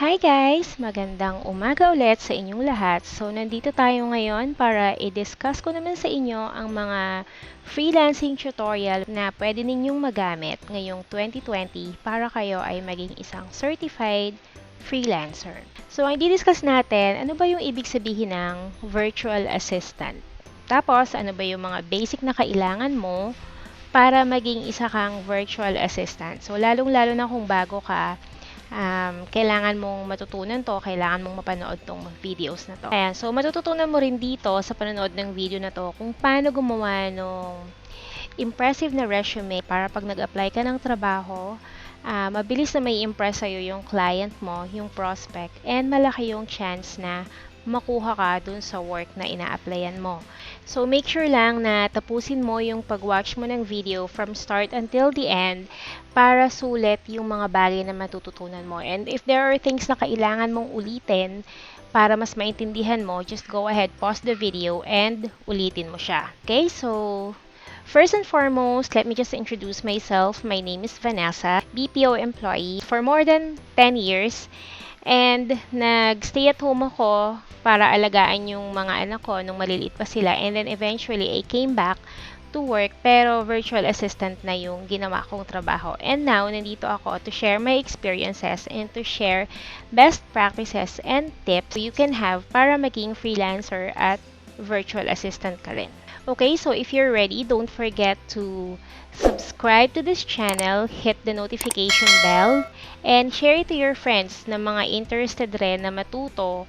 Hi guys! Magandang umaga ulit sa inyong lahat. So, nandito tayo ngayon para i-discuss ko naman sa inyo ang mga freelancing tutorial na pwede ninyong magamit ngayong 2020 para kayo ay maging isang certified freelancer. So, ang i-discuss natin, ano ba yung ibig sabihin ng virtual assistant? Tapos, ano ba yung mga basic na kailangan mo para maging isa kang virtual assistant? So, lalong-lalo na kung bago ka, kailangan mong matutunan to, kailangan mong mapanood tong videos na to. Ayan, so matututunan mo rin dito sa panonood ng video na to kung paano gumawa ng impressive na resume para pag nag-apply ka ng trabaho, mabilis na may impress sa'yo yung client mo, yung prospect, and malaki yung chance na makuha ka dun sa work na ina-applyan mo. So, make sure lang na tapusin mo yung pag-watch mo ng video from start until the end para sulit yung mga bagay na matututunan mo. And if there are things na kailangan mong ulitin para mas maintindihan mo, just go ahead, pause the video, and ulitin mo siya. Okay? So, first and foremost, let me just introduce myself. My name is Vanessa, BPO employee for more than 10 years. And nag-stay at home ako para alagaan yung mga anak ko nung maliliit pa sila. And then eventually, I came back to work pero virtual assistant na yung ginawa kong trabaho. And now, nandito ako to share my experiences and to share best practices and tips you can have para maging freelancer at virtual assistant ka rin. Okay, so if you're ready, don't forget to subscribe to this channel, hit the notification bell, and share it to your friends na mga interested rin na matuto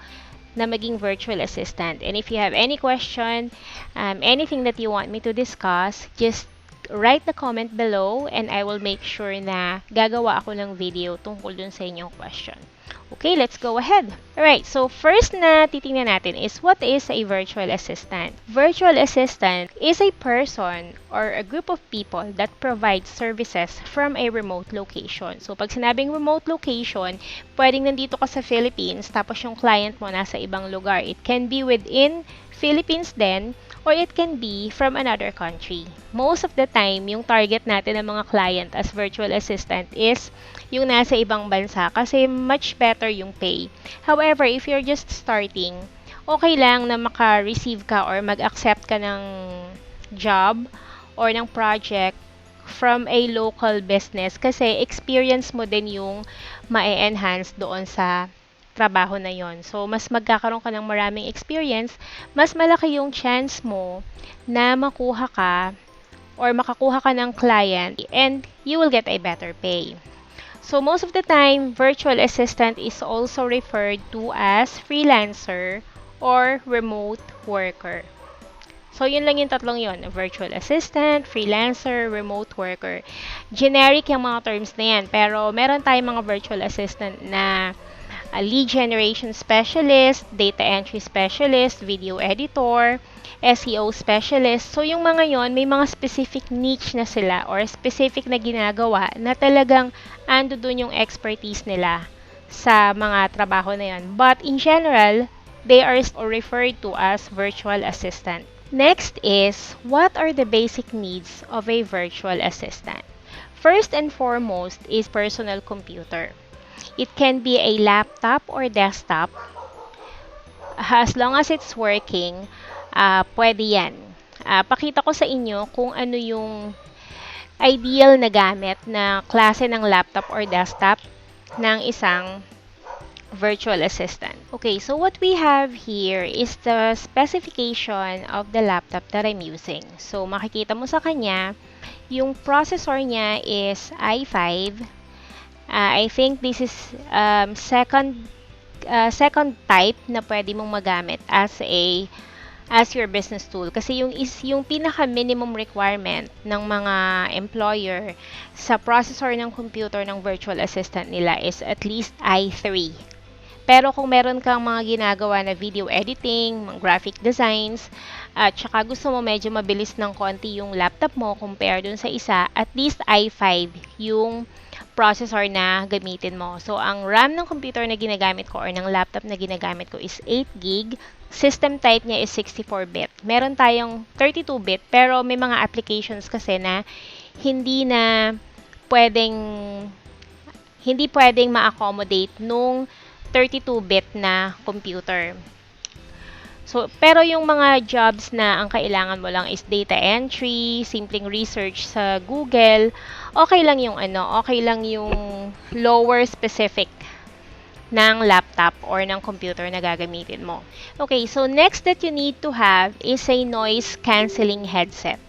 na maging virtual assistant. And if you have any question, anything that you want me to discuss, just write the comment below and I will make sure na gagawa ako ng video tungkol dun sa inyong question. Okay, let's go ahead. Alright, so first na titingnan natin is what is a virtual assistant? Virtual assistant is a person or a group of people that provide services from a remote location. So pag sinabing remote location, pwedeng nandito ka sa Philippines tapos yung client mo nasa ibang lugar. It can be within Philippines then or it can be from another country. Most of the time, yung target natin ng mga client as virtual assistant is yung nasa ibang bansa kasi much better yung pay. However, if you're just starting, okay lang na maka-receive ka or mag-accept ka ng job or ng project from a local business kasi experience mo din yung ma-enhance doon sa trabaho na yon. So, mas magkakaroon ka ng maraming experience, mas malaki yung chance mo na makuha ka or makakuha ka ng client and you will get a better pay. So, most of the time, virtual assistant is also referred to as freelancer or remote worker. So, yun lang yung tatlong yun. Virtual assistant, freelancer, remote worker. Generic yung mga terms na yan. Pero, meron tayong mga virtual assistant na lead generation specialist, data entry specialist, video editor, SEO specialist. So, yung mga yon may mga specific niche na sila or specific na ginagawa na talagang ando dun yung expertise nila sa mga trabaho na yon. But in general, they are referred to as virtual assistant. Next is, what are the basic needs of a virtual assistant? First and foremost is personal computer. It can be a laptop or desktop. As long as it's working, pwede yan. Pakita ko sa inyo kung ano yung ideal na gamit na klase ng laptop or desktop ng isang virtual assistant. Okay, so what we have here is the specification of the laptop that I'm using. So, makikita mo sa kanya, yung processor niya is i5. I think this is second type na pwede mong magamit as your business tool kasi yung pinaka minimum requirement ng mga employer sa processor ng computer ng virtual assistant nila is at least i3. Pero kung meron kang mga ginagawa na video editing, mga graphic designs, at saka gusto mo medyo mabilis ng konti yung laptop mo compare dun sa isa, at least i5 yung processor na gamitin mo. So, ang RAM ng computer na ginagamit ko or ng laptop na ginagamit ko is 8GB. System type niya is 64-bit. Meron tayong 32-bit, pero may mga applications kasi na hindi pwedeng ma-accommodate nung 32-bit na computer. So, pero yung mga jobs na ang kailangan mo lang is data entry, simpleng research sa Google, okay lang yung okay lang yung lower specific ng laptop or ng computer na gagamitin mo. Okay, so next that you need to have is a noise cancelling headset.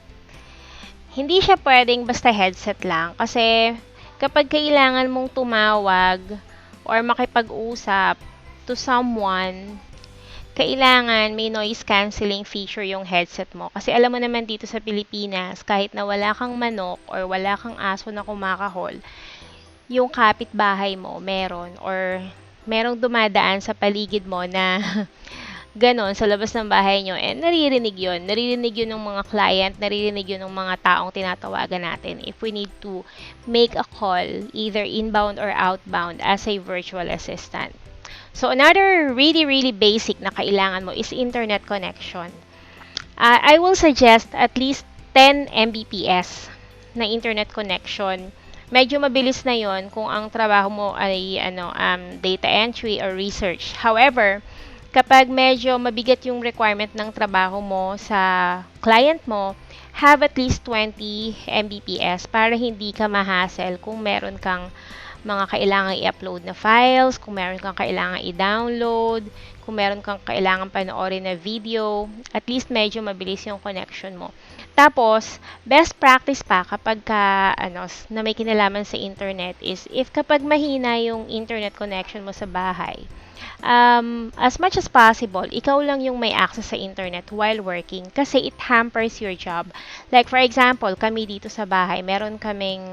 Hindi siya pwedeng basta headset lang kasi kapag kailangan mong tumawag or makipag-usap to someone, kailangan may noise cancelling feature yung headset mo. Kasi alam mo naman dito sa Pilipinas, kahit na wala kang manok or wala kang aso na kumakahol, yung kapitbahay mo meron or merong dumadaan sa paligid mo na ganon sa labas ng bahay nyo, and naririnig yun. Naririnig yun ng mga client, naririnig yun ng mga taong tinatawagan natin if we need to make a call, either inbound or outbound as a virtual assistant. So, another really basic na kailangan mo is internet connection. I will suggest at least 10 Mbps na internet connection. Medyo mabilis na yon kung ang trabaho mo ay data entry or research. However, kapag medyo mabigat yung requirement ng trabaho mo sa client mo, have at least 20 Mbps para hindi ka ma-hassle kung meron kang mga kailangan i-upload na files, kung meron kang kailangan i-download, kung meron kang kailangan panoorin na video, at least medyo mabilis yung connection mo. Tapos, best practice pa kapag na may kinalaman sa internet is if kapag mahina yung internet connection mo sa bahay, as much as possible, ikaw lang yung may access sa internet while working kasi it hampers your job. Like for example, kami dito sa bahay, meron kaming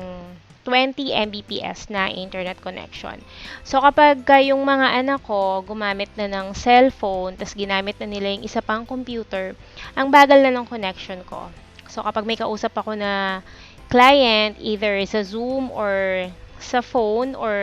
20 Mbps na internet connection. So, kapag yung mga anak ko gumamit na ng cellphone, tas ginamit na nila yung isa pang computer, ang bagal na ng connection ko. So, kapag may kausap ako na client, either sa Zoom or sa phone or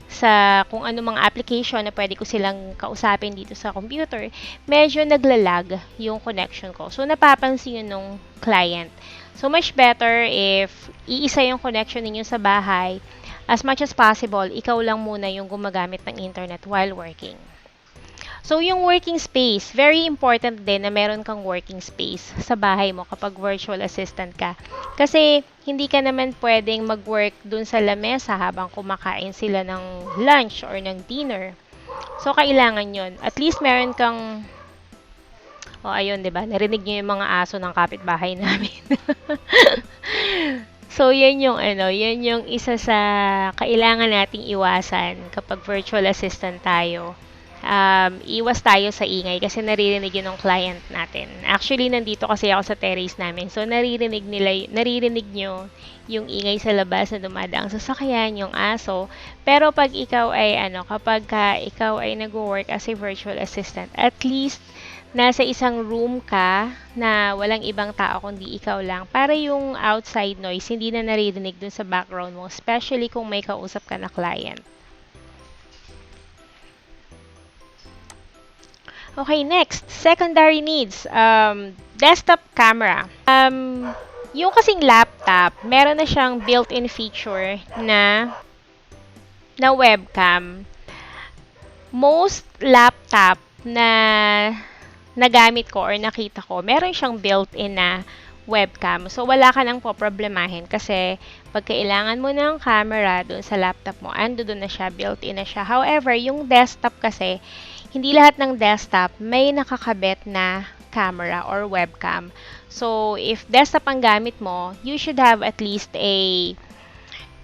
sa kung ano mga application na pwede ko silang kausapin dito sa computer, medyo naglalag yung connection ko. So, napapansin yun nung client. So, much better if iisa yung connection ninyo sa bahay, as much as possible, ikaw lang muna yung gumagamit ng internet while working. So, yung working space, very important din na meron kang working space sa bahay mo kapag virtual assistant ka. Kasi, hindi ka naman pwedeng mag-work dun sa lamesa habang kumakain sila ng lunch or ng dinner. So, kailangan yun. At least meron kang ayun, 'di ba? Narinig niyo yung mga aso ng kapitbahay namin. So, yun yung isa sa kailangan nating iwasan kapag virtual assistant tayo. Iwas tayo sa ingay kasi naririnig yun ng client natin. Actually, nandito kasi ako sa terrace namin. So, naririnig nyo yung ingay sa labas na dumadang sasakyan, yung aso. Pero pag ikaw ay kapag ikaw ay nag-work as a virtual assistant, at least nasa isang room ka na walang ibang tao kundi ikaw lang para yung outside noise hindi na naririnig dun sa background mo, especially kung may kausap ka na client. Okay, next, secondary needs. Desktop camera. Yung kasing laptop, meron na siyang built-in feature na webcam. Most laptop na nagamit ko or nakita ko, meron siyang built-in na webcam. So, wala ka nang poproblemahin kasi pag kailangan mo ng camera dun sa laptop mo, ando dun na siya, built-in na siya. However, yung desktop kasi, hindi lahat ng desktop may nakakabit na camera or webcam. So, if desktop ang gamit mo, you should have at least a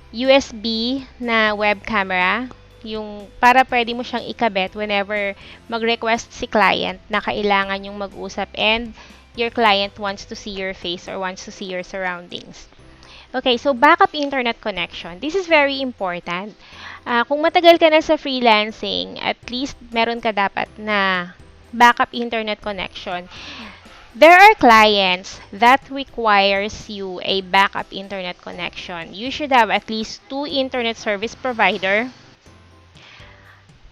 USB na web camera, yung para pwede mo siyang ikabit whenever mag-request si client na kailangan yung mag-usap and your client wants to see your face or wants to see your surroundings. Okay, so backup internet connection. This is very important. Kung matagal ka na sa freelancing, at least meron ka dapat na backup internet connection. There are clients that requires you a backup internet connection. You should have at least 2 internet service provider.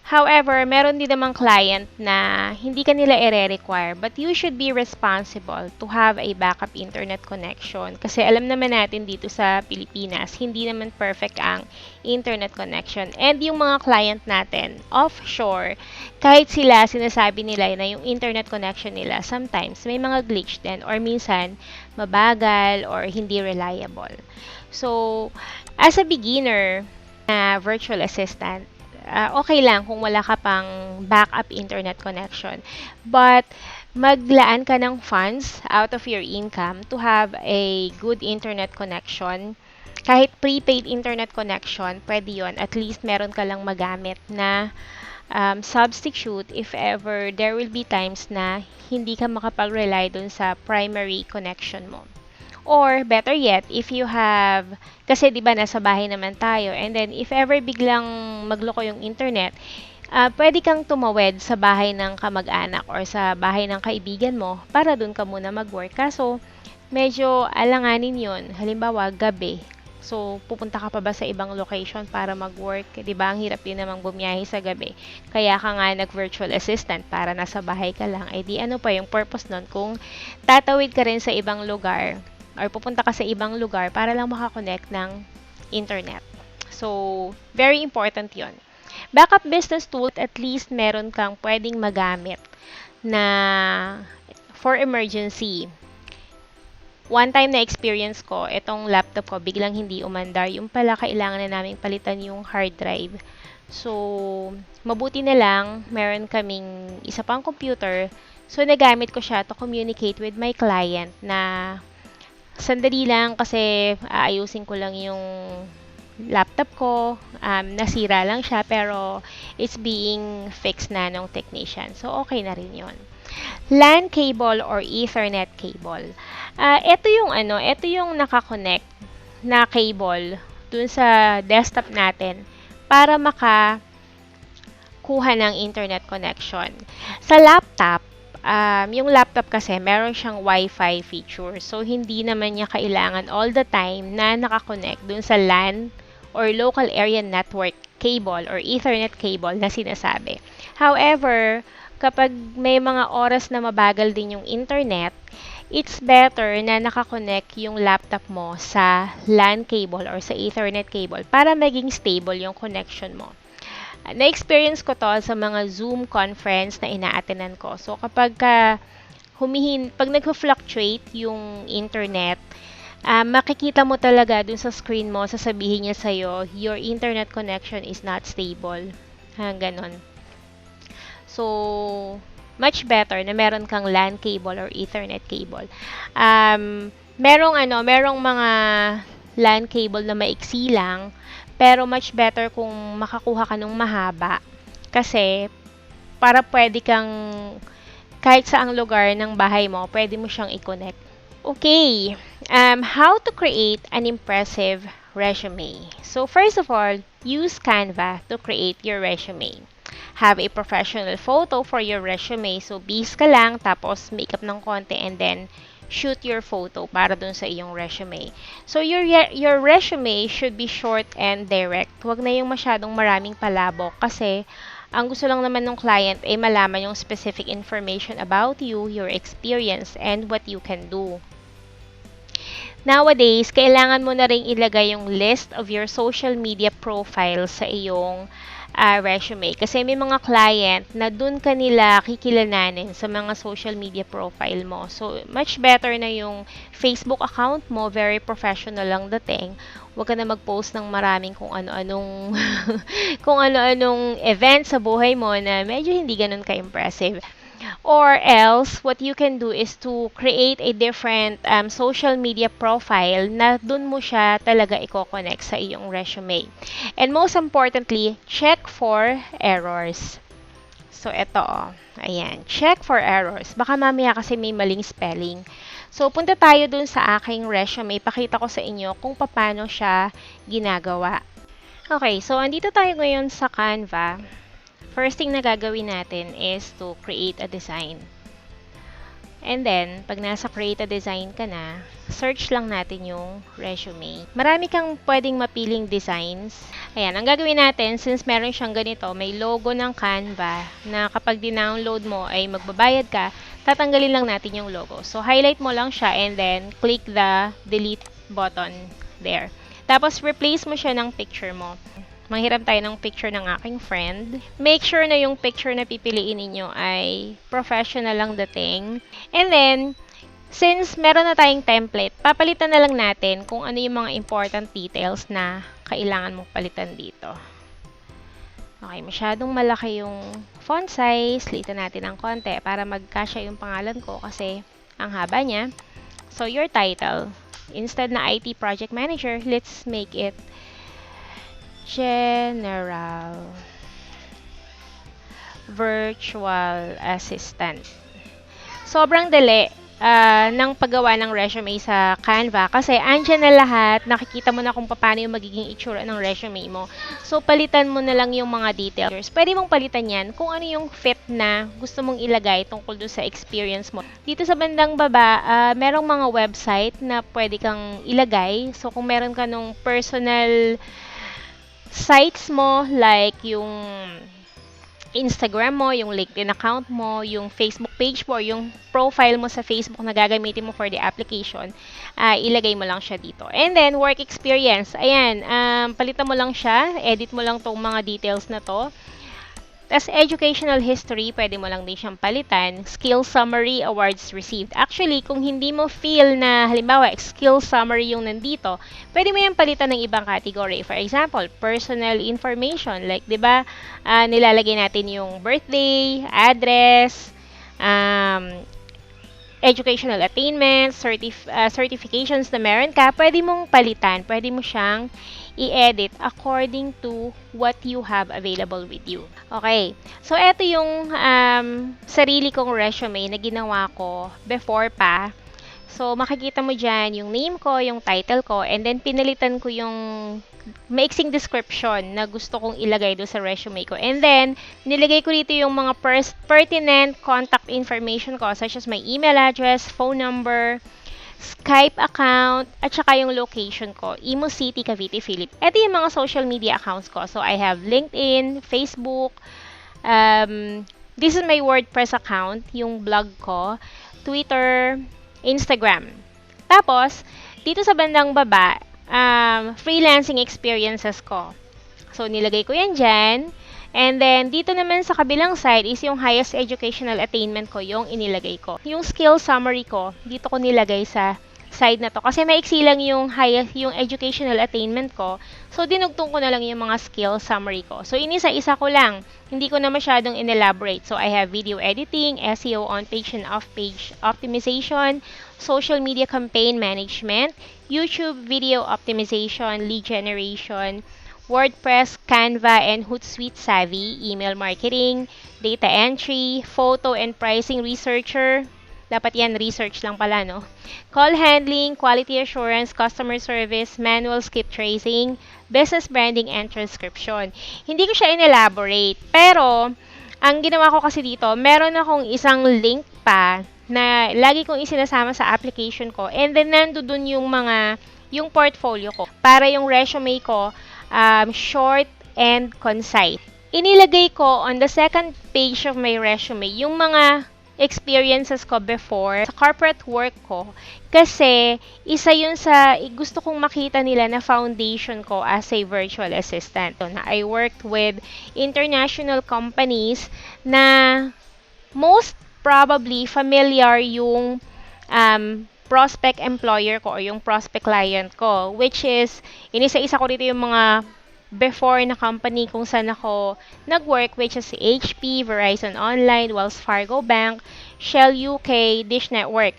However, meron din namang client na hindi ka nila i-require, but you should be responsible to have a backup internet connection. Kasi alam naman natin dito sa Pilipinas, hindi naman perfect ang internet connection. And yung mga client natin, offshore, kahit sila sinasabi nila na yung internet connection nila, sometimes may mga glitch din or minsan mabagal or hindi reliable. So, as a beginner na virtual assistant, okay lang kung wala ka pang backup internet connection. But, maglaan ka ng funds out of your income to have a good internet connection. Kahit prepaid internet connection, pwede yon. At least meron ka lang magamit na substitute if ever there will be times na hindi ka makapag-rely dun sa primary connection mo. Or, better yet, if you have, kasi di ba nasa bahay naman tayo, and then if ever biglang magloko yung internet, pwede kang tumawid sa bahay ng kamag-anak or sa bahay ng kaibigan mo para dun ka muna mag-work. Kaso, medyo alanganin yun. Halimbawa, gabi. So, pupunta ka pa ba sa ibang location para mag-work? Di ba? Ang hirap din namang bumiyahe sa gabi. Kaya ka nga nag-virtual assistant para nasa bahay ka lang. Eh di ano pa yung purpose nun kung tatawid ka rin sa ibang lugar or pupunta ka sa ibang lugar para lang makakonect ng internet. So, very important yon. Backup business tool, at least meron kang pwedeng magamit na for emergency. One time na experience ko, itong laptop ko biglang hindi umandar. Yung pala kailangan na namin palitan yung hard drive. So, mabuti na lang, meron kaming isa pang computer. So, nagamit ko siya to communicate with my client na sandali lang kasi aayusin ko lang yung laptop ko. Nasira lang siya pero it's being fixed na ng technician. So, okay na rin yun. LAN cable or Ethernet cable. Ito yung nakakonect na cable dun sa desktop natin para makakuha ng internet connection. Sa laptop, yung laptop kasi meron siyang Wi-Fi feature. So, hindi naman niya kailangan all the time na nakakonect dun sa LAN or local area network cable or Ethernet cable na sinasabi. However, kapag may mga oras na mabagal din yung internet, it's better na nakakonect yung laptop mo sa LAN cable or sa Ethernet cable para maging stable yung connection mo. Na-experience ko to sa mga Zoom conference na ina-attendan ko. So, kapag pag nag-fluctuate yung internet, makikita mo talaga dun sa screen mo, sasabihin niya sa'yo, your internet connection is not stable. Ganon. So, much better na meron kang LAN cable or Ethernet cable. Merong mga LAN cable na maiksi lang, pero much better kung makakuha ka ng mahaba. Kasi, para pwede kang, kahit saang lugar ng bahay mo, pwede mo siyang i-connect. Okay, how to create an impressive resume. So, first of all, use Canva to create your resume. Have a professional photo for your resume. So, bihis ka lang, tapos makeup ng konti, and then shoot your photo para dun sa iyong resume. So, your resume should be short and direct. Huwag na yung masyadong maraming palabok kasi ang gusto lang naman ng client ay malaman yung specific information about you, your experience, and what you can do. Nowadays, kailangan mo na rin ilagay yung list of your social media profile sa iyong resume. Kasi may mga client na dun ka nila kikilalanin sa mga social media profile mo. So, much better na yung Facebook account mo, very professional lang dating. Huwag ka na mag-post ng maraming kung ano-anong kung ano-anong event sa buhay mo na medyo hindi ganun ka-impressive. Or else, what you can do is to create a different social media profile na dun mo siya talaga i-connect sa iyong resume. And most importantly, check for errors. So, ito ayan, check for errors. Baka mamaya kasi may maling spelling. So, punta tayo dun sa aking resume. Pakita ko sa inyo kung paano siya ginagawa. Okay, so andito tayo ngayon sa Canva. First thing na gagawin natin is to create a design. And then, pag nasa create a design ka na, search lang natin yung resume. Marami kang pwedeng mapiling designs. Ayan, ang gagawin natin, since meron siyang ganito, may logo ng Canva na kapag dinownload mo ay magbabayad ka, tatanggalin lang natin yung logo. So, highlight mo lang siya and then click the delete button there. Tapos, replace mo siya ng picture mo. Manghiram tayo ng picture ng aking friend. Make sure na yung picture na pipiliin ninyo ay professional lang dating. And then, since meron na tayong template, papalitan na lang natin kung ano yung mga important details na kailangan mong palitan dito. Okay, masyadong malaki yung font size. Litan natin ng konti para magkasya yung pangalan ko kasi ang haba niya. So, your title. Instead na IT Project Manager, let's make it General Virtual Assistant. Sobrang dali ng paggawa ng resume sa Canva kasi andyan na lahat, nakikita mo na kung paano yung magiging itsura ng resume mo. So, palitan mo na lang yung mga details. Pwede mong palitan yan kung ano yung fit na gusto mong ilagay tungkol doon sa experience mo. Dito sa bandang baba, merong mga website na pwede kang ilagay. So, kung meron ka nung personal sites mo, like yung Instagram mo, yung LinkedIn account mo, yung Facebook page mo, yung profile mo sa Facebook na gagamitin mo for the application, ilagay mo lang siya dito. And then, work experience. Ayan, palitan mo lang siya, edit mo lang tong mga details na to. Tapos, educational history, pwede mo lang din siyang palitan. Skill summary, awards received. Actually, kung hindi mo feel na, halimbawa, skill summary yung nandito, pwede mo yung palitan ng ibang category. For example, personal information. Like, di ba, nilalagay natin yung birthday, address, educational attainments, certifications na meron ka, pwede mong palitan. Pwede mo siyang i-edit according to what you have available with you. Okay. So, ito yung sarili kong resume na ginawa ko before pa. So, makikita mo dyan yung name ko, yung title ko, and then pinalitan ko yung maiksing description na gusto kong ilagay doon sa resume ko. And then, nilagay ko dito yung mga pertinent contact information ko, such as my email address, phone number, Skype account, at saka yung location ko, Imo City, Cavite, Philippines. Ito yung mga social media accounts ko. So, I have LinkedIn, Facebook, this is my WordPress account, yung blog ko, Twitter, Instagram. Tapos, dito sa bandang baba, freelancing experiences ko. So, nilagay ko yan dyan. And then, dito naman sa kabilang side is yung highest educational attainment ko, yung inilagay ko. Yung skill summary ko, dito ko nilagay sa side na to. Kasi maiksi lang yung highest, yung educational attainment ko. So, dinugtong ko na lang yung mga skill summary ko. So, inisa-isa ko lang. Hindi ko na masyadong inelaborate. So, I have video editing, SEO on-page and off-page optimization, social media campaign management, YouTube video optimization, lead generation, WordPress, Canva, and Hootsuite Savvy, email marketing, data entry, photo and pricing researcher. Dapat yan, research lang pala, no? Call handling, quality assurance, customer service, manual skip tracing, business branding, and transcription. Hindi ko siya in-elaborate, pero ang ginawa ko kasi dito, meron akong isang link pa na lagi kong isinasama sa application ko, and then nandoon yung portfolio ko, para yung resume ko, short and concise. Inilagay ko on the second page of my resume yung mga experiences ko before sa corporate work ko kasi isa yun sa gusto kong makita nila na foundation ko as a virtual assistant. I worked with international companies na most probably familiar yung prospect employer ko o yung prospect client ko, which is, inisa-isa ko dito yung mga before na company kung saan ako nag-work, which is HP, Verizon Online, Wells Fargo Bank, Shell UK, Dish Network.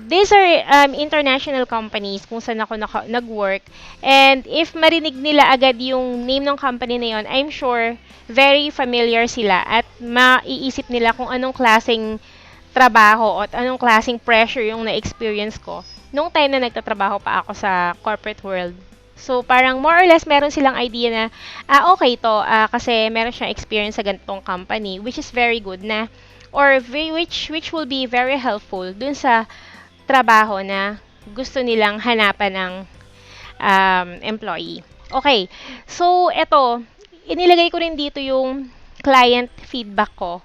These are international companies kung saan ako nag-work. And if marinig nila agad yung name ng company na yon, I'm sure very familiar sila at maiisip nila kung anong klaseng trabaho at anong klaseng pressure yung na-experience ko nung time na nagtatrabaho pa ako sa corporate world. So, parang more or less meron silang idea na, okay to, kasi meron siyang experience sa ganitong company, which is very good na or which will be very helpful dun sa trabaho na gusto nilang hanapan ng employee. Okay. So, eto, inilagay ko rin dito yung client feedback ko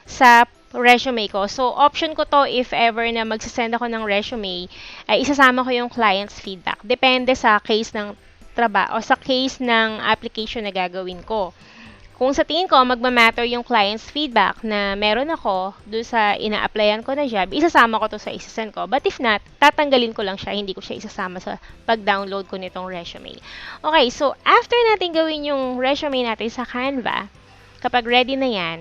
sa resume ko. So, option ko to if ever na magsasend ako ng resume, ay isasama ko yung client's feedback. Depende sa case ng trabaho o sa case ng application na gagawin ko. Kung sa tingin ko, magmamatter yung client's feedback na meron ako doon sa ina-applyan ko na job, isasama ko to sa isasend ko. But if not, tatanggalin ko lang siya, hindi ko siya isasama sa pag-download ko nitong resume. Okay, so after natin gawin yung resume natin sa Canva, kapag ready na yan,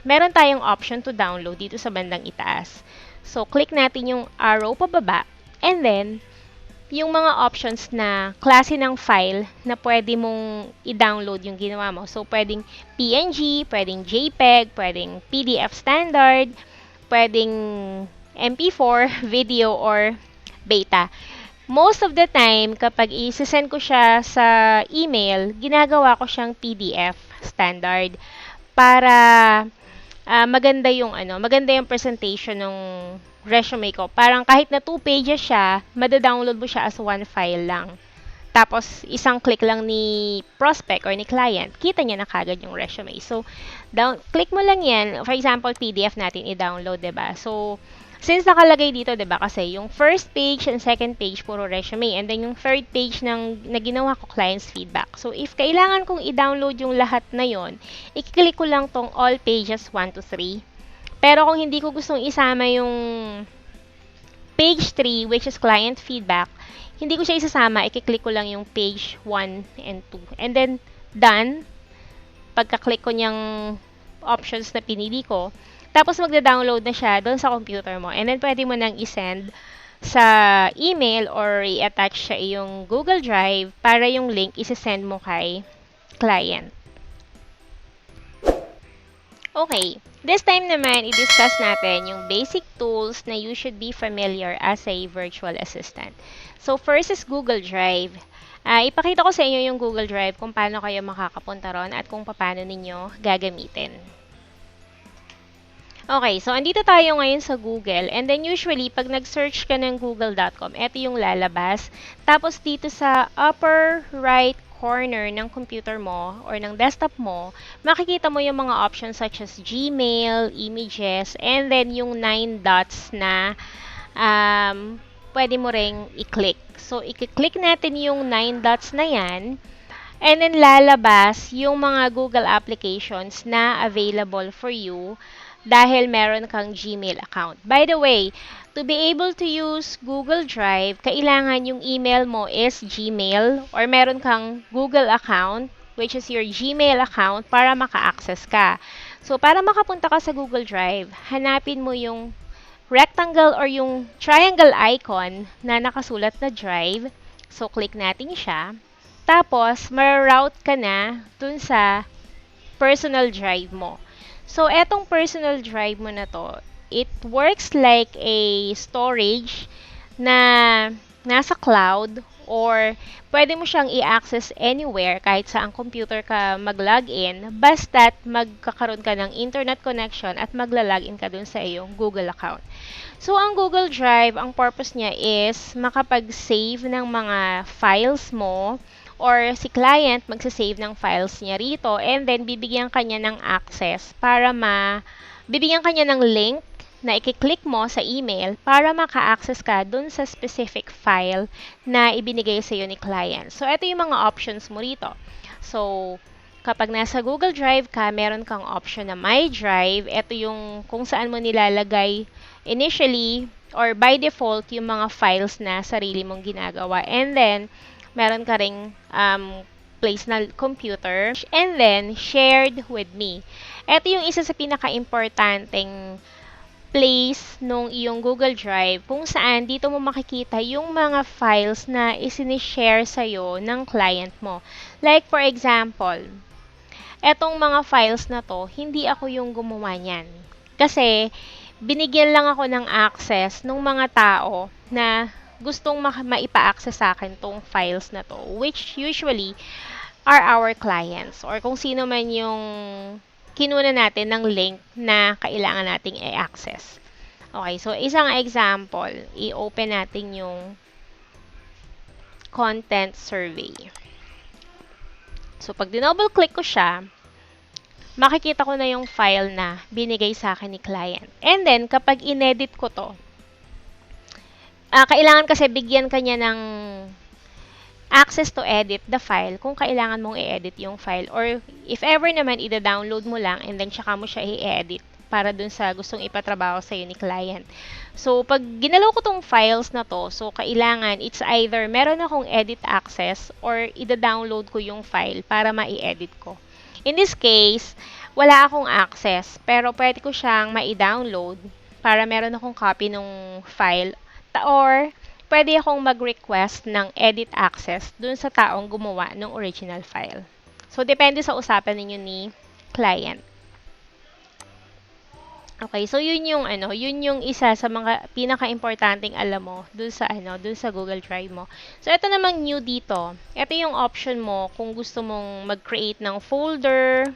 meron tayong option to download dito sa bandang itaas. So, click natin yung arrow pababa, and then, yung mga options na klase ng file na pwede mong i-download yung ginawa mo. So, pwedeng PNG, pwedeng JPEG, pwedeng PDF standard, pwedeng MP4, video, or beta. Most of the time, kapag i-send ko siya sa email, ginagawa ko siyang PDF standard para maganda yung presentation ng resume ko. Parang kahit na 2 pages siya, mada-download mo siya as one file lang. Tapos, isang click lang ni prospect or ni client, kita niya na kagad yung resume. So, click mo lang yan. For example, PDF natin i-download, diba? So, since nakalagay dito, diba, kasi yung first page and second page, puro resume. And then, yung third page na ginawa ko, client's feedback. So, if kailangan kong i-download yung lahat na yon, i-click ko lang tong all pages 1 to 3. Pero kung hindi ko gustong isama yung page 3, which is client feedback, hindi ko siya isasama, i-click ko lang yung page 1 and 2. And then, done. Pagka-click ko niyang options na pinili ko, tapos magda-download na siya doon sa computer mo. And then, pwede mo nang i-send sa email or i-attach sa iyong Google Drive para yung link isi-send mo kay client. Okay. This time naman, i-discuss natin yung basic tools na you should be familiar as a virtual assistant. So, first is Google Drive. Ipakita ko sa inyo yung Google Drive kung paano kayo makakapunta ron at kung paano ninyo gagamitin. Okay, so andito tayo ngayon sa Google, and then usually, pag nag-search ka ng google.com, eto yung lalabas. Tapos dito sa upper right corner ng computer mo or ng desktop mo, makikita mo yung mga options such as Gmail, images, and then yung 9 dots na pwede mo ring i-click. So, i-click natin yung 9 dots na yan, and then lalabas yung mga Google applications na available for you dahil meron kang Gmail account. By the way, to be able to use Google Drive, kailangan yung email mo is Gmail or meron kang Google account, which is your Gmail account, para maka-access ka. So, para makapunta ka sa Google Drive, hanapin mo yung rectangle or yung triangle icon na nakasulat na Drive. So, click natin siya. Tapos, ma-route ka na dun sa personal drive mo. So, etong personal drive mo na to, it works like a storage na nasa cloud or pwede mo siyang i-access anywhere kahit sa ang computer ka mag-login basta't magkakaroon ka ng internet connection at magla-login ka dun sa iyong Google account. So, ang Google Drive, ang purpose niya is makapag-save ng mga files mo or si client magsa-save ng files niya rito and then bibigyan kanya ng access para bibigyan kanya ng link na i-click mo sa email para maka-access ka dun sa specific file na ibinigay sa iyo ni client. So, ito yung mga options mo rito. So, kapag nasa Google Drive ka, meron kang option na My Drive. Ito yung kung saan mo nilalagay initially or by default yung mga files na sarili mong ginagawa. And then, meron ka ring place na computer. And then, shared with me. Ito yung isa sa pinaka-importanting place nung iyong Google Drive kung saan dito mo makikita yung mga files na isinishare sa'yo ng client mo. Like, for example, etong mga files na to, hindi ako yung gumawa niyan. Kasi, binigyan lang ako ng access ng mga tao na gustong maipa-access sa akin tong files na to, which usually are our clients or kung sino man yung kinuna natin ng link na kailangan nating i-access. Okay, so isang example, i-open natin yung content survey. So, pag dinouble click ko siya, makikita ko na yung file na binigay sa akin ni client. And then, kapag inedit ko to, kailangan kasi bigyan kanya ng access to edit the file kung kailangan mong i-edit yung file. Or if ever naman, ida-download mo lang and then tsaka mo siya i-edit para dun sa gustong ipatrabaho sa'yo ni client. So, pag ginalaw ko tong files na to, so kailangan it's either meron akong edit access or ida-download ko yung file para ma-i-edit ko. In this case, wala akong access, pero pwede ko siyang ma-i-download para meron akong copy ng file or pwede akong mag-request ng edit access dun sa taong gumawa ng original file. So, depende sa usapan ninyo ni client. Okay, so yun yung isa sa mga pinaka-importanting alam mo dun sa Google Drive mo. So, ito namang new dito. Ito yung option mo kung gusto mong mag-create ng folder.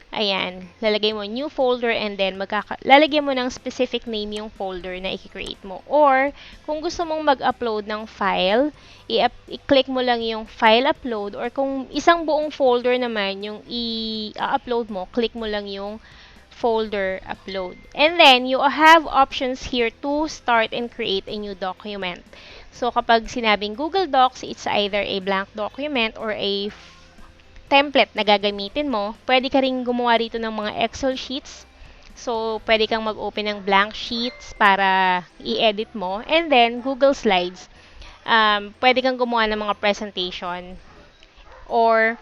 Ayan, lalagay mo new folder and then lalagyan mo ng specific name yung folder na i-create mo. Or, kung gusto mong mag-upload ng file, i-click mo lang yung file upload. Or kung isang buong folder naman yung i-upload mo, click mo lang yung folder upload. And then, you have options here to start and create a new document. So, kapag sinabing Google Docs, it's either a blank document or a template na gagamitin mo. Pwede ka rin gumawa rito ng mga Excel sheets. So, pwede kang mag-open ng blank sheets para i-edit mo. And then, Google Slides. Pwede kang gumawa ng mga presentation or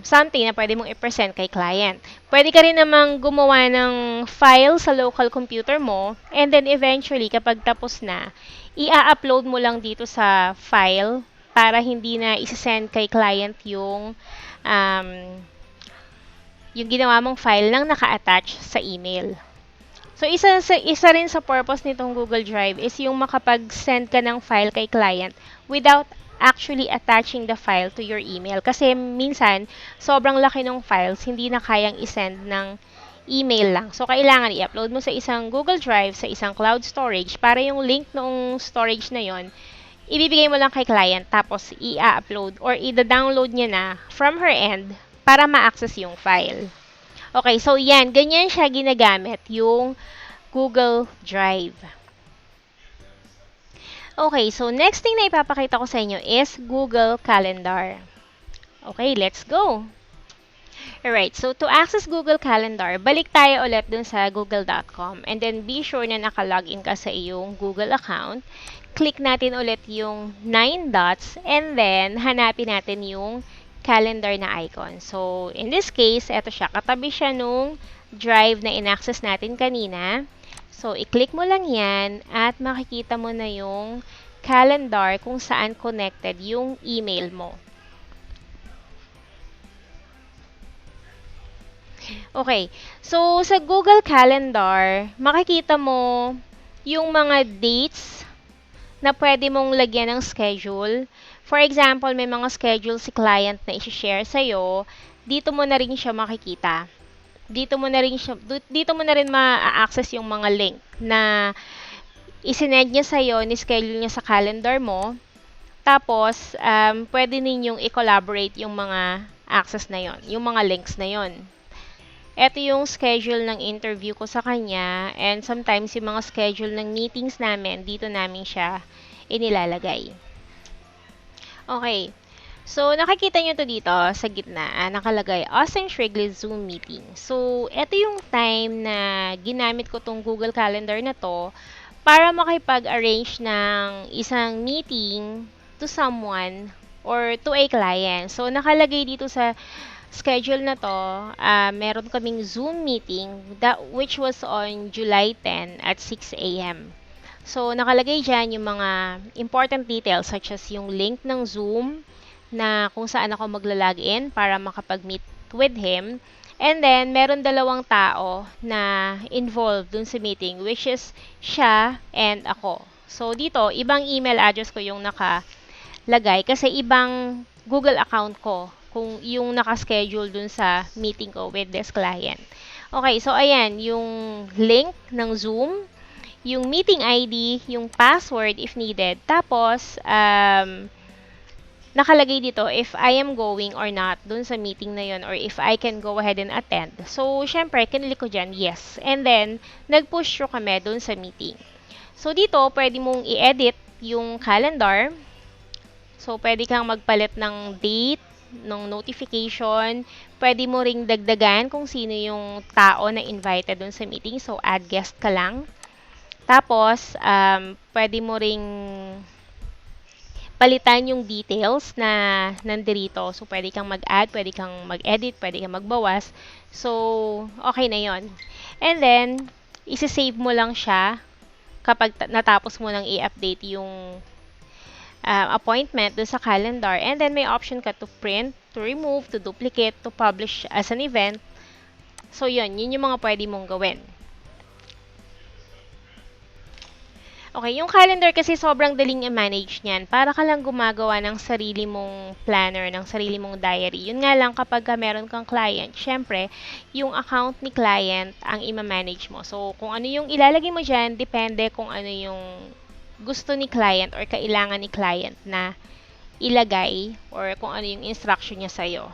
something na pwede mong i-present kay client. Pwede ka rin namang gumawa ng file sa local computer mo and then eventually, kapag tapos na, i-upload mo lang dito sa file para hindi na isi-send kay client yung ginawa mong file lang naka-attach sa email. So, isa rin sa purpose nitong Google Drive is yung makapag-send ka ng file kay client without actually attaching the file to your email. Kasi minsan, sobrang laki ng files, hindi na kayang isend ng email lang. So, kailangan i-upload mo sa isang Google Drive, sa isang cloud storage, para yung link ng storage na yon ibibigay mo lang kay client, tapos i-upload or i-download niya na from her end para ma-access yung file. Okay, so yan, ganyan siya ginagamit yung Google Drive. Okay, so next thing na ipapakita ko sa inyo is Google Calendar. Okay, let's go! Alright, so to access Google Calendar, balik tayo ulit dun sa google.com and then be sure na naka-login ka sa iyong Google account. Click natin ulit yung 9 dots and then hanapin natin yung calendar na icon. So, in this case, eto siya. Katabi siya nung drive na in-access natin kanina. So, i-click mo lang yan at makikita mo na yung calendar kung saan connected yung email mo. Okay. So, sa Google Calendar, makikita mo yung mga dates na pwede mong lagyan ng schedule. For example, may mga schedule si client na i-share sa'yo. Dito mo na rin siya makikita. Dito mo na rin ma-access yung mga link na isinend niya sa'yo, ni-schedule niya sa calendar mo. Tapos, pwede ninyong i-collaborate yung mga access na yon, yung mga links na yon. Ito yung schedule ng interview ko sa kanya and sometimes yung mga schedule ng meetings namin, dito namin siya inilalagay. Okay. So, nakikita nyo to dito sa gitna, nakalagay, Austin Shrigley Zoom meeting. So, ito yung time na ginamit ko tong Google Calendar na to para makipag-arrange ng isang meeting to someone or to a client. So, nakalagay dito sa schedule na to, meron kaming Zoom meeting which was on July 10 at 6 a.m. So, nakalagay dyan yung mga important details such as yung link ng Zoom, na kung saan ako magla-login para makapag-meet with him. And then, meron dalawang tao na involved dun sa meeting, which is siya and ako. So, dito, ibang email address ko yung nakalagay kasi ibang Google account ko kung yung nakaschedule dun sa meeting ko with this client. Okay, so ayan, yung link ng Zoom, yung meeting ID, yung password if needed. Tapos, nakalagay dito if I am going or not dun sa meeting na yun or if I can go ahead and attend. So, syempre, kinilik ko dyan, yes. And then, nag-push through kami dun sa meeting. So, dito, pwede mong i-edit yung calendar. So, pwede kang magpalit ng date, ng notification. Pwede mo ring dagdagan kung sino yung tao na invited dun sa meeting. So, add guest ka lang. Tapos, pwede mo ring palitan yung details na nandirito. So, pwede kang mag-add, pwede kang mag-edit, pwede kang magbawas. So, okay na yon. And then, isi-save mo lang siya kapag natapos mo nang i-update yung appointment do sa calendar. And then, may option ka to print, to remove, to duplicate, to publish as an event. So, yun yung mga pwede mong gawin. Okay, yung calendar kasi sobrang daling i-manage niyan. Para ka lang gumagawa ng sarili mong planner, ng sarili mong diary. Yun nga lang kapag meron kang client, syempre, yung account ni client ang i-manage mo. So, kung ano yung ilalagay mo dyan, depende kung ano yung gusto ni client or kailangan ni client na ilagay or kung ano yung instruction niya sa'yo.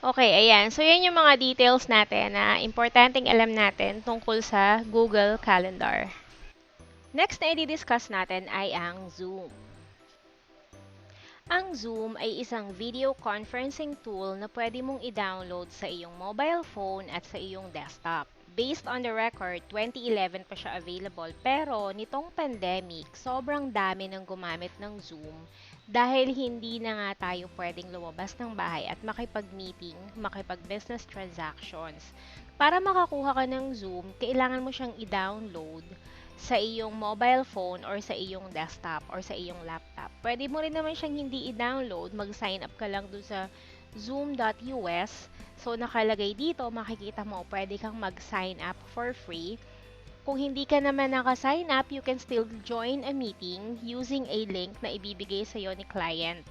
Okay, ayan. So, yan yung mga details natin na importanteng alam natin tungkol sa Google Calendar. Next na i-discuss natin ay ang Zoom. Ang Zoom ay isang video conferencing tool na pwede mong i-download sa iyong mobile phone at sa iyong desktop. Based on the record, 2011 pa siya available pero nitong pandemic, sobrang dami ng gumamit ng Zoom dahil hindi na nga tayo pwedeng lumabas ng bahay at makipag-meeting, makipag-business transactions. Para makakuha ka ng Zoom, kailangan mo siyang i-download sa iyong mobile phone or sa iyong desktop or sa iyong laptop. Pwede mo rin naman siyang hindi i-download, mag-sign up ka lang doon sa zoom.us. So, nakalagay dito, makikita mo, pwede kang mag-sign up for free. Kung hindi ka naman naka-sign up, you can still join a meeting using a link na ibibigay sa iyo ni client.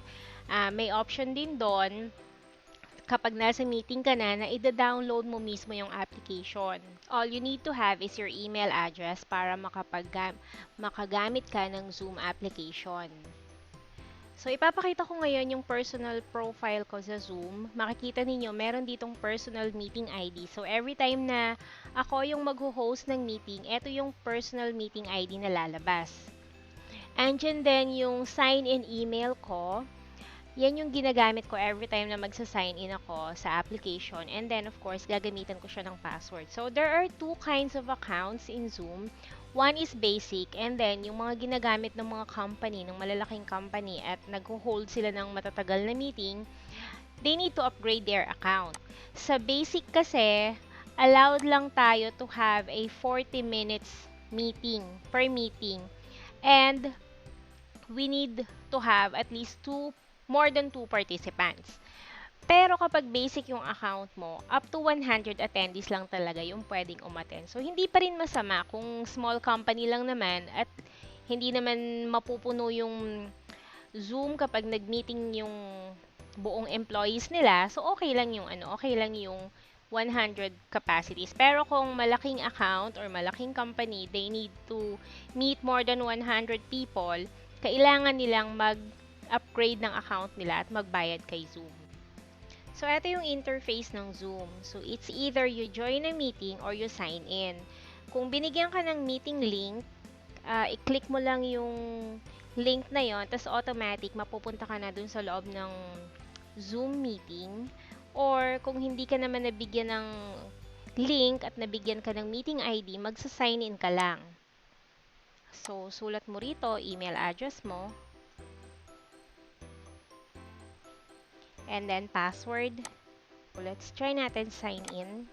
May option din doon kapag nasa meeting ka na i-download mo mismo yung application. All you need to have is your email address para makagamit ka ng Zoom application. So, ipapakita ko ngayon yung personal profile ko sa Zoom. Makikita ninyo, meron ditong personal meeting ID. So, every time na ako yung mag-host ng meeting, ito yung personal meeting ID na lalabas. Andyan din yung sign-in email ko. Yan yung ginagamit ko every time na magsa-sign in ako sa application. And then, of course, gagamitan ko siya ng password. So, there are two kinds of accounts in Zoom. One is basic, and then, yung mga ginagamit ng mga company, ng malalaking company, at nag-hold sila ng matatagal na meeting, they need to upgrade their account. Sa basic kasi, allowed lang tayo to have a 40 minutes meeting per meeting. And, we need to have at least more than 2 participants. Pero kapag basic yung account mo, up to 100 attendees lang talaga yung pwedeng umattend. So, hindi pa rin masama kung small company lang naman at hindi naman mapupuno yung Zoom kapag nag-meeting yung buong employees nila. So, okay lang yung 100 capacities. Pero kung malaking account or malaking company, they need to meet more than 100 people, kailangan nilang upgrade ng account nila at magbayad kay Zoom. So, ito yung interface ng Zoom. So, it's either you join a meeting or you sign in. Kung binigyan ka ng meeting link, i-click mo lang yung link na yon, tapos automatic, mapupunta ka na dun sa loob ng Zoom meeting. Or, kung hindi ka naman nabigyan ng link at nabigyan ka ng meeting ID, magsa-sign in ka lang. So, sulat mo rito, email address mo, and then password. So, let's try natin sign in.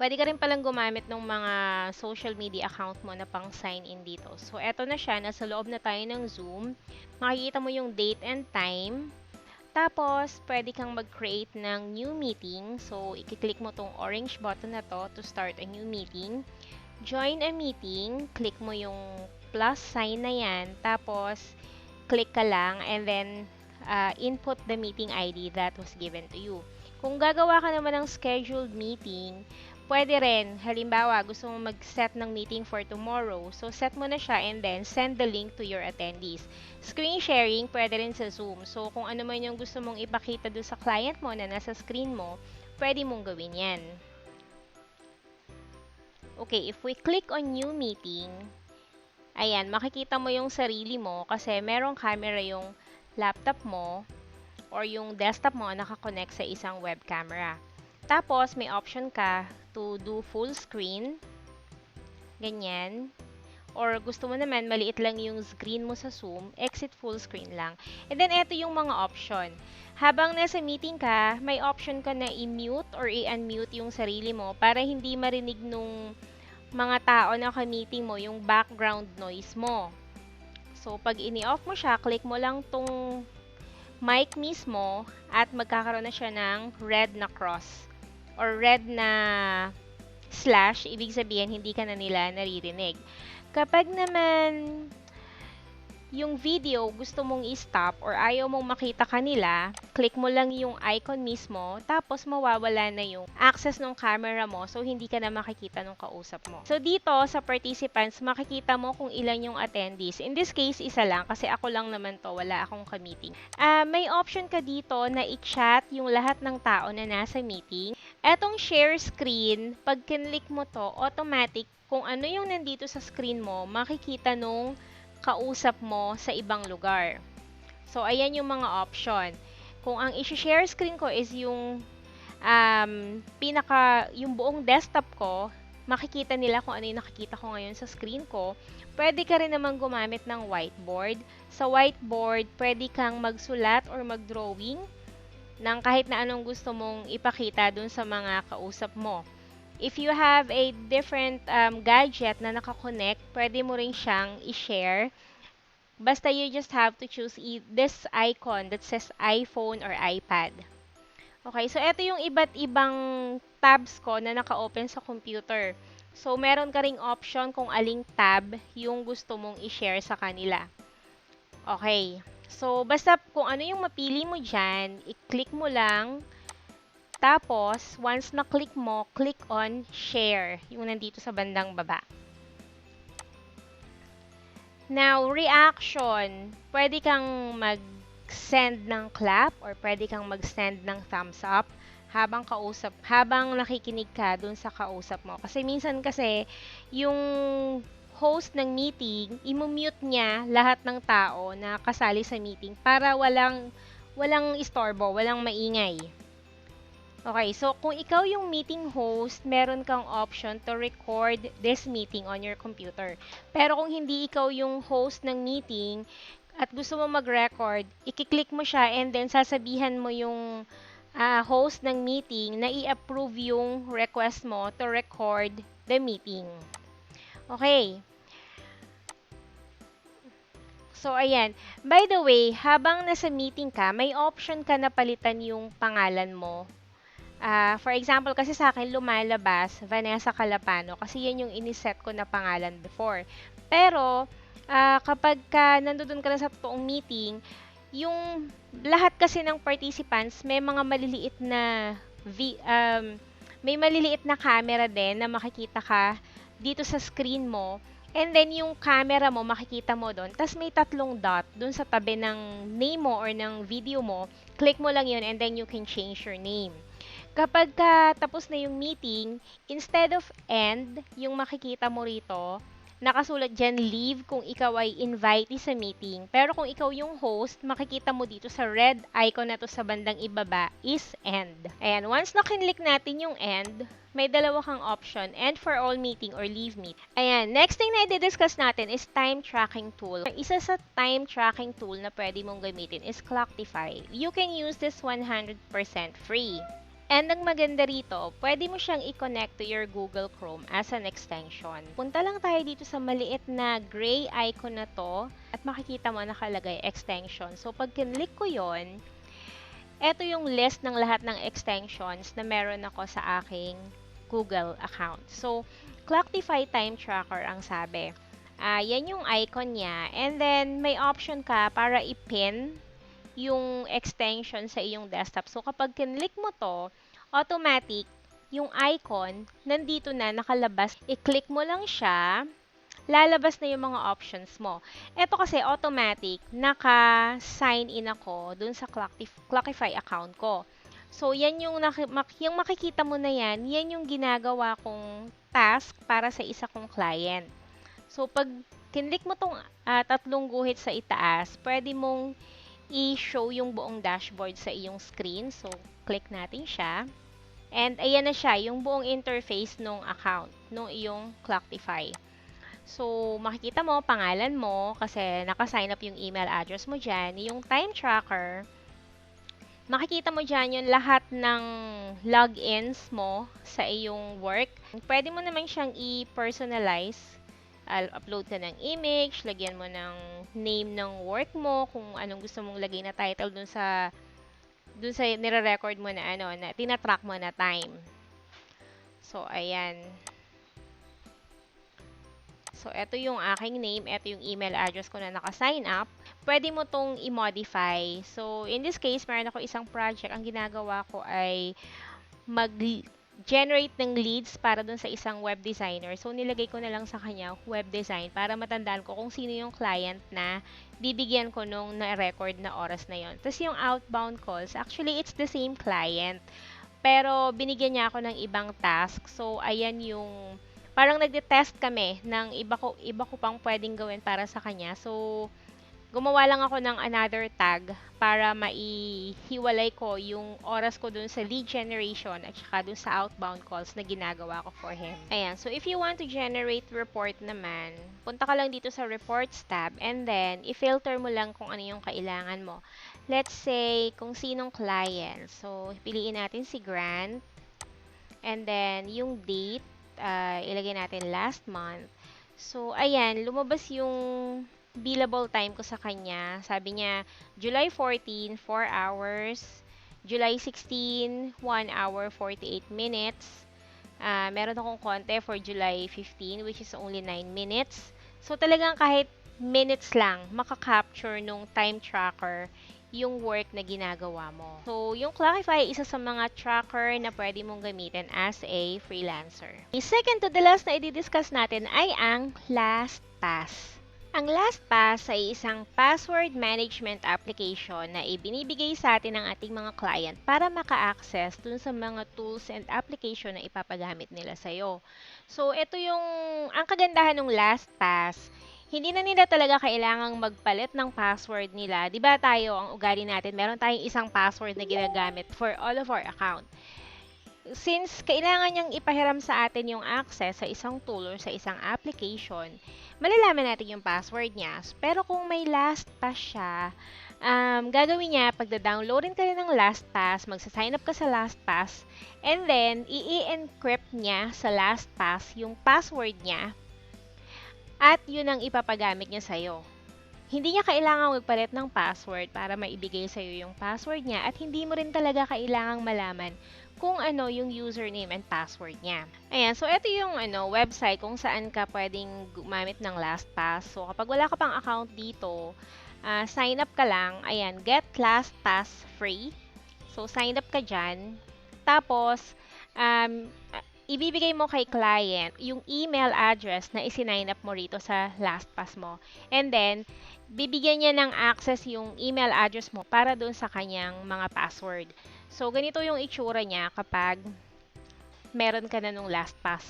Pwede ka rin palang gumamit ng mga social media account mo na pang sign in dito. So, eto na siya. Nasa loob na tayo ng Zoom. Makikita mo yung date and time. Tapos, pwede kang mag-create ng new meeting. So, i-click mo tong orange button na to start a new meeting. Join a meeting. Click mo yung plus sign na yan. Tapos, click ka lang and then input the meeting ID that was given to you. Kung gagawa ka naman ng scheduled meeting, pwede rin, halimbawa, gusto mong mag-set ng meeting for tomorrow. So, set mo na siya and then send the link to your attendees. Screen sharing, pwede rin sa Zoom. So, kung ano man yung gusto mong ipakita doon sa client mo na nasa screen mo, pwede mong gawin yan. Okay, if we click on new meeting, ayan, makikita mo yung sarili mo kasi merong camera yung laptop mo or yung desktop mo nakakonect sa isang web camera. Tapos, may option ka to do full screen. Ganyan. Or gusto mo naman, maliit lang yung screen mo sa Zoom, exit full screen lang. And then, eto yung mga option. Habang nasa meeting ka, may option ka na i-mute or i-unmute yung sarili mo para hindi marinig nung mga tao na ka-meeting mo yung background noise mo. So, pag ini-off mo siya, click mo lang tong mic mismo at magkakaroon na siya ng red na cross or red na slash, ibig sabihin hindi ka na nila naririnig. Kapag naman yung video gusto mong i-stop or ayaw mong makita kanila, click mo lang yung icon mismo, tapos mawawala na yung access ng camera mo, so hindi ka na makikita ng kausap mo. So dito sa participants, makikita mo kung ilan yung attendees. In this case, isa lang kasi ako lang naman to, wala akong ka-meeting. May option ka dito na i-chat yung lahat ng tao na nasa meeting. Etong share screen, pag kinlik mo to, automatic kung ano yung nandito sa screen mo, makikita nung kausap mo sa ibang lugar. So, ayan yung mga option. Kung ang i-share screen ko is yung yung buong desktop ko, makikita nila kung ano yung nakikita ko ngayon sa screen ko. Pwede ka rin naman gumamit ng whiteboard. Sa whiteboard, pwede kang magsulat or mag-drawing ng kahit na anong gusto mong ipakita dun sa mga kausap mo. If you have a different gadget na nakakonect, pwede mo rin siyang i-share. Basta you just have to choose this icon that says iPhone or iPad. Okay, so ito yung iba't ibang tabs ko na naka-open sa computer. So, meron ka ring option kung aling tab yung gusto mong i-share sa kanila. Okay, so basta kung ano yung mapili mo dyan, i-click mo lang. Tapos, once na-click mo, click on share, yung nandito sa bandang baba. Now, reaction. Pwede kang mag-send ng clap or pwede kang mag-send ng thumbs up habang nakikinig ka dun sa kausap mo. Kasi minsan kasi, yung host ng meeting, i-mute niya lahat ng tao na kasali sa meeting para walang istorbo, walang maingay. Okay, so kung ikaw yung meeting host, meron kang option to record this meeting on your computer. Pero kung hindi ikaw yung host ng meeting at gusto mo mag-record, i-click mo siya and then sasabihan mo yung host ng meeting na i-approve yung request mo to record the meeting. Okay. So, ayan. By the way, habang nasa meeting ka, may option ka na palitan yung pangalan mo. For example, kasi sa akin lumalabas Vanessa Calapano kasi yan yung iniset ko na pangalan before. Pero, kapag nandoon ka na sa totoong meeting, yung lahat kasi ng participants may mga maliliit na may maliliit na camera din na makikita ka dito sa screen mo. And then, yung camera mo, makikita mo doon. Tapos, may 3 dot doon sa tabi ng name mo or ng video mo. Click mo lang yun and then you can change your name. Kapag tapos na yung meeting, instead of end, yung makikita mo rito, nakasulat dyan leave kung ikaw ay invitee sa meeting. Pero kung ikaw yung host, makikita mo dito sa red icon na to sa bandang ibaba is end. Ayan, once na-click natin yung end, may dalawa kang option, end for all meeting or leave meeting. Ayan, next thing na i-discuss natin is time tracking tool. Isa sa time tracking tool na pwede mong gamitin is Clockify. You can use this 100% free. And ang maganda rito, pwede mo siyang i-connect to your Google Chrome as an extension. Punta lang tayo dito sa maliit na gray icon na to at makikita mo nakalagay extension. So, pag kinlik ko yon, eto yung list ng lahat ng extensions na meron ako sa aking Google account. So, Clockify Time Tracker ang sabi. Yan yung icon niya. And then, may option ka para i-pin yung extension sa iyong desktop. So, kapag kinlik mo to, automatic, yung icon, nandito na, nakalabas. I-click mo lang siya, lalabas na yung mga options mo. Ito kasi automatic, naka-sign in ako dun sa Clockify account ko. So, yan yung, yung makikita mo na yan yung ginagawa kong task para sa isa kong client. So, pag kinlik mo tong tatlong guhit sa itaas, pwede mong i-show yung buong dashboard sa iyong screen. So, click natin siya. And ayan na siya, yung buong interface ng account, ng iyong Clockify. So, makikita mo, pangalan mo, kasi naka-sign up yung email address mo dyan. Yung time tracker, makikita mo dyan yung lahat ng logins mo sa iyong work. Pwede mo naman siyang i-personalize. Upload ka ng image, lagyan mo ng name ng work mo, kung anong gusto mong lagay na title dun sa nire-record mo na na tinatrack mo na time. So, ayan. So, ito yung aking name, ito yung email address ko na naka-sign up. Pwede mo tong i-modify. So, in this case, meron ako isang project. Ang ginagawa ko ay mag-generate ng leads para dun sa isang web designer. So, nilagay ko na lang sa kanya web design para matandaan ko kung sino yung client na bibigyan ko nung na-record na oras na yon. Tapos yung outbound calls, actually, it's the same client. Pero, binigyan niya ako ng ibang task. So, ayan yung parang nagde-test kami ng iba ko pang pwedeng gawin para sa kanya. So, gumawa lang ako ng another tag para maihiwalay ko yung oras ko dun sa lead generation at saka dun sa outbound calls na ginagawa ko for him. Ayan. So, if you want to generate report naman, punta ka lang dito sa Reports tab and then, i-filter mo lang kung ano yung kailangan mo. Let's say, kung sinong client. So, piliin natin si Grant. And then, yung date, ilagay natin last month. So, ayan, lumabas yung billable time ko sa kanya. Sabi niya, July 14, 4 hours. July 16, 1 hour, 48 minutes. Meron akong konti for July 15, which is only 9 minutes. So, talagang kahit minutes lang, makaka-capture nung time tracker yung work na ginagawa mo. So, yung Clockify, isa sa mga tracker na pwede mong gamitin as a freelancer. The second to the last na i-discuss natin ay ang LastPass. Ang LastPass ay isang password management application na ibinibigay sa atin ng ating mga client para maka-access dun sa mga tools and application na ipapagamit nila sa'yo. So, ito ang kagandahan ng LastPass, hindi na nila talaga kailangang magpalit ng password nila. 'Di ba tayo, ang ugali natin, meron tayong isang password na ginagamit for all of our account. Since kailangan niyang ipahiram sa atin yung access sa isang tool or sa isang application, malalaman natin yung password niya. Pero kung may LastPass siya, gagawin niya, pagda-downloadin ka rin ng LastPass, magsa-sign up ka sa LastPass, and then, i-encrypt niya sa LastPass yung password niya, at yun ang ipapagamit niya sa'yo. Hindi niya kailangang magpalit ng password para maibigay sa'yo yung password niya at hindi mo rin talaga kailangang malaman kung ano yung username and password niya. Ayan, so ito yung website kung saan ka pwedeng gumamit ng LastPass. So kapag wala ka pang account dito, sign up ka lang. Ayan, get LastPass free. So sign up ka dyan. Tapos, ibibigay mo kay client yung email address na isinign up mo rito sa LastPass mo. And then, bibigyan niya ng access yung email address mo para doon sa kanyang mga password. So, ganito yung itsura niya kapag meron ka na nung LastPass.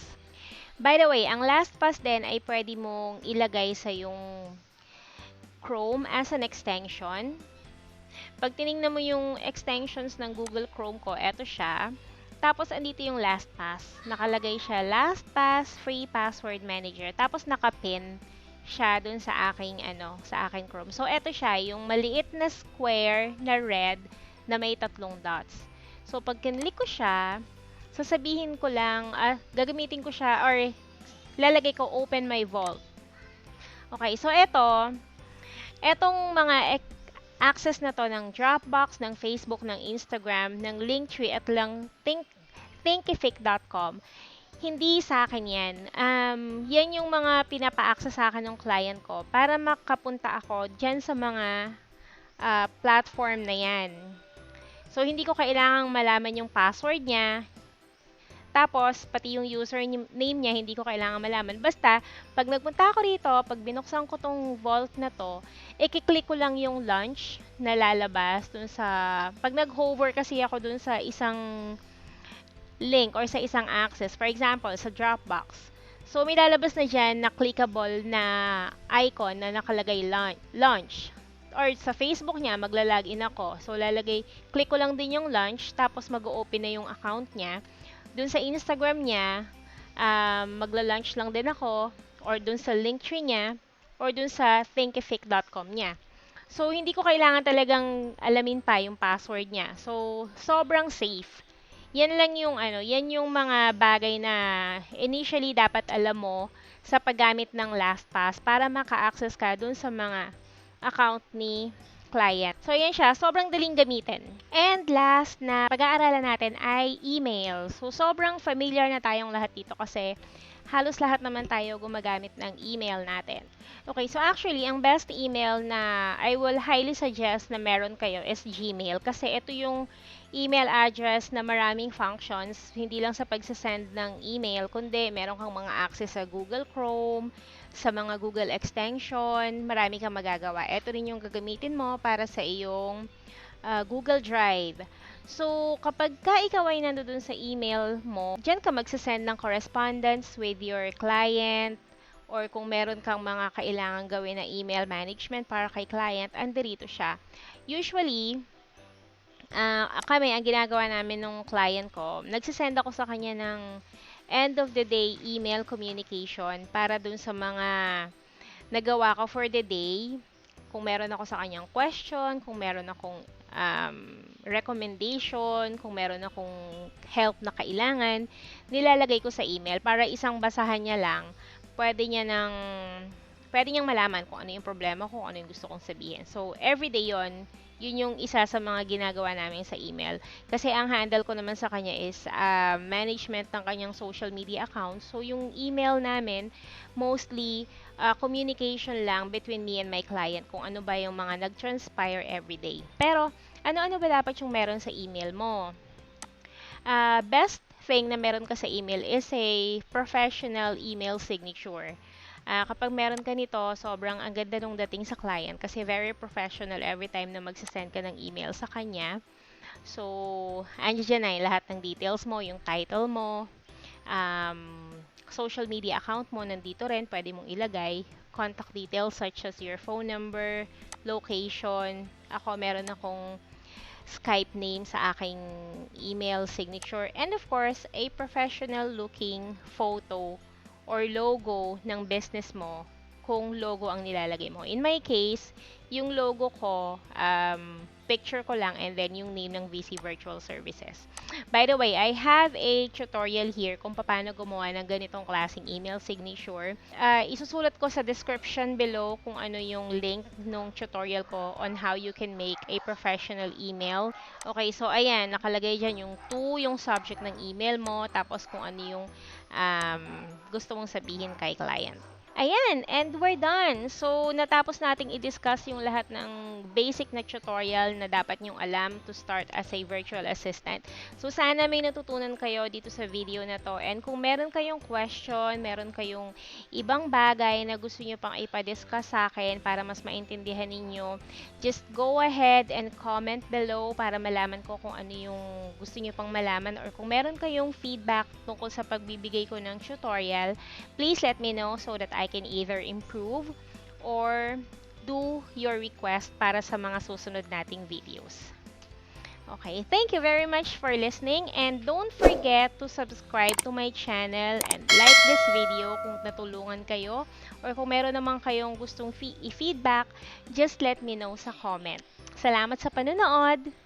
By the way, ang LastPass din ay pwede mong ilagay sa yung Chrome as an extension. Pag tinignan mo yung extensions ng Google Chrome ko, eto siya. Tapos, andito yung LastPass. Nakalagay siya, LastPass Free Password Manager. Tapos, nakapin siya dun sa aking, sa aking Chrome. So, eto siya, yung maliit na square na red na may 3 dots. So, pag kinlik ko siya, sasabihin ko lang, gagamitin ko siya, or lalagay ko Open My Vault. Okay, so etong mga access na to ng Dropbox, ng Facebook, ng Instagram, ng Linktree at lang thinkific.com, hindi sa akin yan. Yan yung mga pinapa-access sa akin ng client ko para makapunta ako dyan sa mga platform na yan. So, hindi ko kailangang malaman yung password niya. Tapos, pati yung username niya, hindi ko kailangan malaman. Basta, pag nagpunta ako rito, pag binuksan ko tong vault na to, i-click ko lang yung launch na lalabas dun sa... Pag nag-hover kasi ako dun sa isang link or sa isang access, for example, sa Dropbox. So, may lalabas na dyan na clickable na icon na nakalagay launch. Or sa Facebook niya, magla-login ako. So, click ko lang din yung launch, tapos mag-open na yung account niya. Dun sa Instagram niya, magla-launch lang din ako, or dun sa Linktree niya, or dun sa thinkific.com niya. So, hindi ko kailangan talagang alamin pa yung password niya. So, sobrang safe. Yan lang yung yan yung mga bagay na initially dapat alam mo sa paggamit ng LastPass para maka-access ka dun sa mga account ni client. So, yan siya. Sobrang daling gamitin. And last na pag-aaralan natin ay email. So, sobrang familiar na tayong lahat dito kasi halos lahat naman tayo gumagamit ng email natin. Okay, so actually, ang best email na I will highly suggest na meron kayo is Gmail kasi ito yung email address na maraming functions, hindi lang sa pagsasend ng email, kundi meron kang mga access sa Google Chrome, sa mga Google extension, marami kang magagawa. Ito rin yung gagamitin mo para sa iyong Google Drive. So, kapag ikaw ay nandoon sa email mo, dyan ka magsasend ng correspondence with your client, or kung meron kang mga kailangan gawin na email management para kay client, andirito siya. Usually, kami, ang ginagawa namin nung client ko, nagsisend ako sa kanya ng end of the day email communication para dun sa mga nagawa ko for the day. Kung meron ako sa kanyang question, kung meron akong recommendation, kung meron akong help na kailangan, nilalagay ko sa email para isang basahan niya lang, pwede niyang malaman kung ano yung problema ko, kung ano yung gusto kong sabihin. So, everyday yun yung isa sa mga ginagawa namin sa email. Kasi ang handle ko naman sa kanya is management ng kanyang social media account. So, yung email namin, mostly communication lang between me and my client kung ano ba yung mga nag-transpire everyday. Pero, ano-ano ba dapat yung meron sa email mo? Best thing na meron ka sa email is a professional email signature. Kapag meron ka nito, sobrang ang ganda nung dating sa client kasi very professional every time na magsasend ka ng email sa kanya. So, andiyan na yung lahat ng details mo, yung title mo, social media account mo, nandito rin, pwede mong ilagay, contact details such as your phone number, location. Ako, meron akong Skype name sa aking email signature, and of course, a professional looking photo or logo ng business mo kung logo ang nilalagay mo. In my case, yung logo ko, picture ko lang and then yung name ng VC Virtual Services. By the way, I have a tutorial here kung paano gumawa ng ganitong klaseng email signature. Isusulat ko sa description below kung ano yung link ng tutorial ko on how you can make a professional email. Okay, so ayan, nakalagay dyan yung yung subject ng email mo, tapos kung ano yung gusto mong sabihin kay client. Ayan, and we're done. So, natapos nating i-discuss yung lahat ng basic na tutorial na dapat nyong alam to start as a virtual assistant. So, sana may natutunan kayo dito sa video na to. And kung meron kayong question, meron kayong ibang bagay na gusto nyo pang ipa-discuss sa akin para mas maintindihan ninyo, just go ahead and comment below para malaman ko kung ano yung gusto nyo pang malaman, or kung meron kayong feedback tungkol sa pagbibigay ko ng tutorial, please let me know so that I can either improve or do your request para sa mga susunod nating videos. Okay, thank you very much for listening, and don't forget to subscribe to my channel and like this video kung natulungan kayo, or kung meron naman kayong gustong i-feedback, just let me know sa comment. Salamat sa panonood!